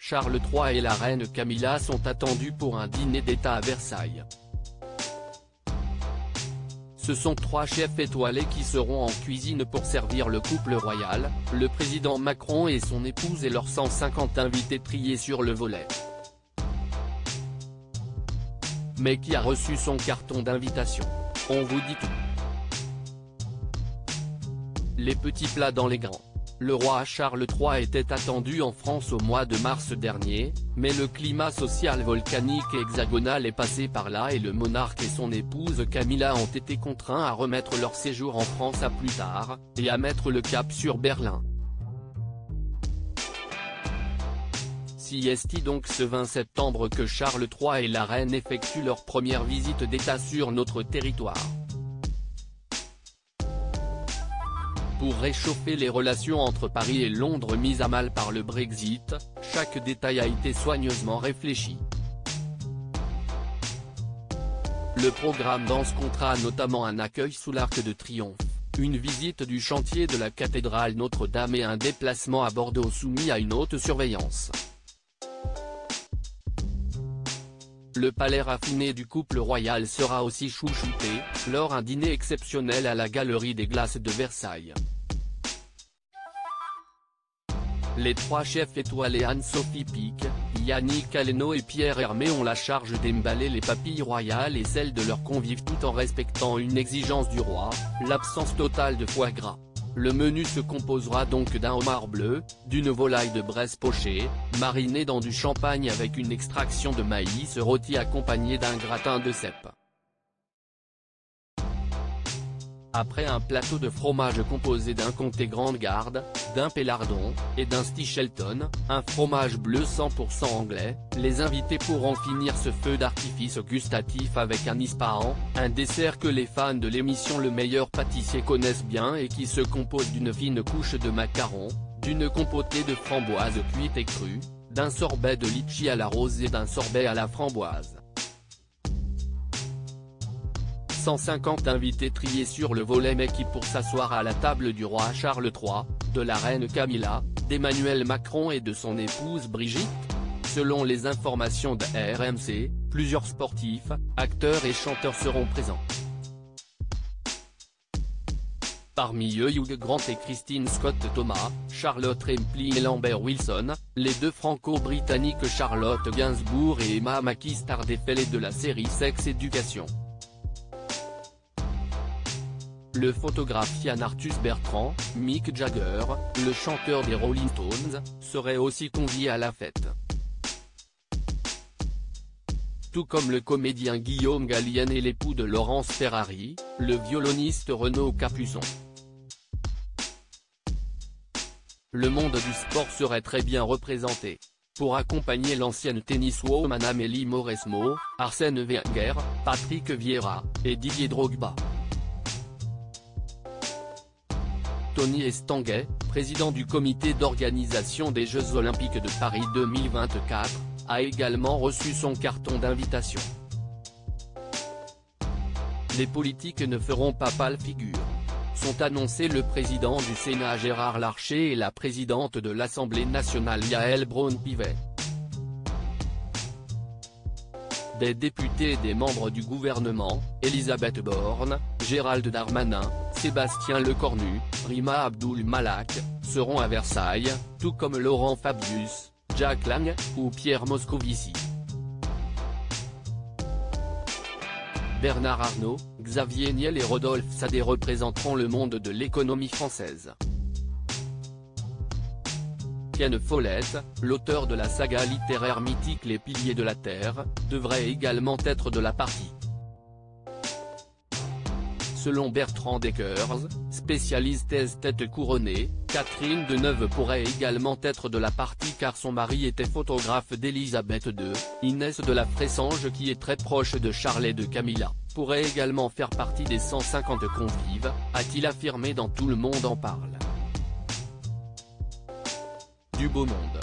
Charles III et la reine Camilla sont attendus pour un dîner d'État à Versailles. Ce sont 3 chefs étoilés qui seront en cuisine pour servir le couple royal, le président Macron et son épouse et leurs 150 invités triés sur le volet. Mais qui a reçu son carton d'invitation? On vous dit tout. Les petits plats dans les grands. Le roi Charles III était attendu en France au mois de mars dernier, mais le climat social volcanique et hexagonal est passé par là et le monarque et son épouse Camilla ont été contraints à remettre leur séjour en France à plus tard, et à mettre le cap sur Berlin. Si est donc ce 20 septembre que Charles III et la reine effectuent leur première visite d'État sur notre territoire. Pour réchauffer les relations entre Paris et Londres mises à mal par le Brexit, chaque détail a été soigneusement réfléchi. Le programme dans ce contrat a notamment un accueil sous l'Arc de Triomphe, une visite du chantier de la cathédrale Notre-Dame et un déplacement à Bordeaux soumis à une haute surveillance. Le palais raffiné du couple royal sera aussi chouchouté, lors d'un dîner exceptionnel à la Galerie des Glaces de Versailles. Les 3 chefs étoilés Anne-Sophie Pic, Yannick Aleno et Pierre Hermé ont la charge d'emballer les papilles royales et celles de leurs convives tout en respectant une exigence du roi, l'absence totale de foie gras. Le menu se composera donc d'un homard bleu, d'une volaille de Bresse pochée, marinée dans du champagne avec une extraction de maïs rôti accompagnée d'un gratin de cèpe. Après un plateau de fromage composé d'un comté Grande Garde, d'un pélardon, et d'un Stichelton, un fromage bleu 100% anglais, les invités pourront finir ce feu d'artifice gustatif avec un Ispahan, un dessert que les fans de l'émission Le Meilleur Pâtissier connaissent bien et qui se compose d'une fine couche de macarons, d'une compotée de framboises cuites et crues, d'un sorbet de litchi à la rose et d'un sorbet à la framboise. 150 invités triés sur le volet mais qui pour s'asseoir à la table du roi Charles III, de la reine Camilla, d'Emmanuel Macron et de son épouse Brigitte. Selon les informations de RMC, plusieurs sportifs, acteurs et chanteurs seront présents. Parmi eux Hugh Grant et Christine Scott Thomas, Charlotte Rampling et Lambert Wilson, les 2 franco-britanniques Charlotte Gainsbourg et Emma Mackey, stars des fêlés de la série Sex Education. Le photographe Ian Arthus Bertrand, Mick Jagger, le chanteur des Rolling Stones, serait aussi convié à la fête. Tout comme le comédien Guillaume Gallienne et l'époux de Laurence Ferrari, le violoniste Renaud Capuçon. Le monde du sport serait très bien représenté. Pour accompagner l'ancienne tenniswoman Amélie Mauresmo, Arsène Wenger, Patrick Vieira, et Didier Drogba. Tony Estanguet, président du comité d'organisation des Jeux Olympiques de Paris 2024, a également reçu son carton d'invitation. Les politiques ne feront pas pâle figure. Sont annoncés le président du Sénat Gérard Larcher et la présidente de l'Assemblée nationale Yaël Braun-Pivet. Des députés et des membres du gouvernement, Elisabeth Borne, Gérald Darmanin, Sébastien Lecornu, Rima Abdul Malak, seront à Versailles, tout comme Laurent Fabius, Jack Lang, ou Pierre Moscovici. Bernard Arnault, Xavier Niel et Rodolphe Saadé représenteront le monde de l'économie française. Ken Follett, l'auteur de la saga littéraire mythique Les Piliers de la Terre, devrait également être de la partie. Selon Bertrand Deckers, spécialiste esthète couronnée, Catherine Deneuve pourrait également être de la partie car son mari était photographe d'Elisabeth II, Inès de la Fressange qui est très proche de Charles et de Camilla, pourrait également faire partie des 150 convives, a-t-il affirmé dans Tout le monde en parle. Du beau monde.